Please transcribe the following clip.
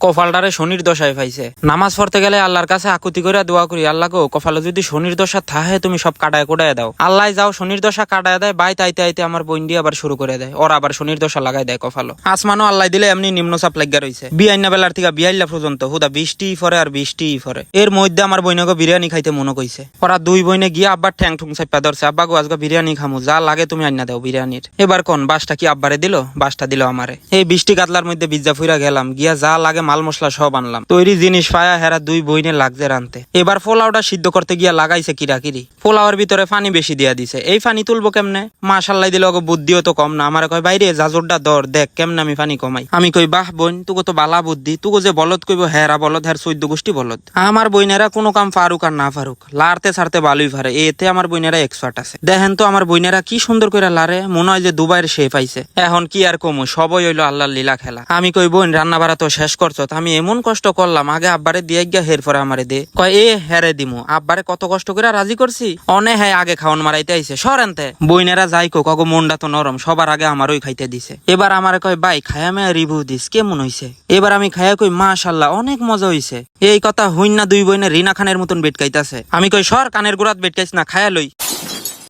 কপালটারে শনির দশায় পাইছে। নামাজ পড়তে গেলে আল্লাহর কাছে আকুতি করে দোয়া করি, আল্লাহ গো কপালে যদি শনির দশা থাহে তুমি সব কাটায় কোটায় দাও। আল্লাহ যাও শনির দশা কাটায় দেয়, বাইতে আইতে আইতে আমার বোন দিয়ে আবার শুরু করে দেয়, ওরা আবার শনির দশা লাগাই দেয় কপালো। আসমানও আল্লাহ দিলে এমনি নিম্নচাপ লাগিয়া রয়েছে, বিয়াইনা বেলার থেকে বিয়াইলা পর্যন্ত হুদা বৃষ্টি ফরে আর বৃষ্টি ফরে। এর মধ্যে আমার বইনকে বিরিয়ানি খাইতে মনে কইছে, ওরা দুই বইনে গিয়ে আব্বার ঠ্যাং ঠুং চাপা ধরছে, আব্বা গো আজকে বিরিয়ানি খামু, যা লাগে তুমি আইনা দাও বিরিয়ানির। এবার কোন বাসটা কি আব্বারে দিল, বাসটা দিল আমারে। এই বৃষ্টি কাতলার মধ্যে বিজ্জা ফুইরা গেলাম, গিয়া যা লাগে মাল মশলা সব আনলাম, তৈরি জিনিস পায়া হেরা দুই বইনে লাগছে রানতে। এবার পোলাওটা সিদ্ধ করতে গিয়া লাগাইছে কিরাকিরি, পোলাওয়ের ভিতরে পানি বেশি দিয়া দিছে। এই পানি তুলবো কেমনে, মাশাল্লাহ দিলে ওকে বুদ্ধিও তো কম না। আমার কয় বাইরে জাজরটা দর দেখ কেমনে আমি পানি কমাই। আমি কই বাহ বোন তুকো তো বালা বুদ্ধি, তুকো যে বলদ কইব হেরা বলদ, হের 14 গোষ্ঠী বলদ। আমার বইনেরা কোনো কাম ফারুক আর না ফারুক, লাড়তে ছাড়তে ভালোই পারে, এতে আমার বইনেরা এক্সপার্ট আছে। দেখেন তো আমার বইনেরা কি সুন্দর করে লারে, মনে হয় যে দুবাইয়ের শেফ আইছে। এখন কি আর কমু, সবই হইলো আল্লাহর লীলা খেলা। আমি কই বোন রান্না বাড়া তো শেষ করছো, আমি এমন কষ্ট করলাম, আগে আব্বারে দিয়ে গিয়া হের পরে আমারে দে। কয় এ হেরে দিমু, আব্বারে কত কষ্ট করে রাজি করছি, অনে হ্যাঁ আগে খাওয়ান মারাইতে আইছে সরেনতে। বইনেরা যাই কোক অগো মনটা তো নরম, সবার আগে আমারই খাইতে দিছে। এবার আমারে কয় ভাই খায়া মেয়া রিভিউ দিস কেমন হইছে। এবার আমি খায়া কই মাশাআল্লাহ অনেক মজা হইছে। এই কথা হইন না দুই বইনে রিনা খানের মতন বেটকাইতাছে। আমি কই সর কানের গোড়াত বেটকাইছ না, খায়া লই।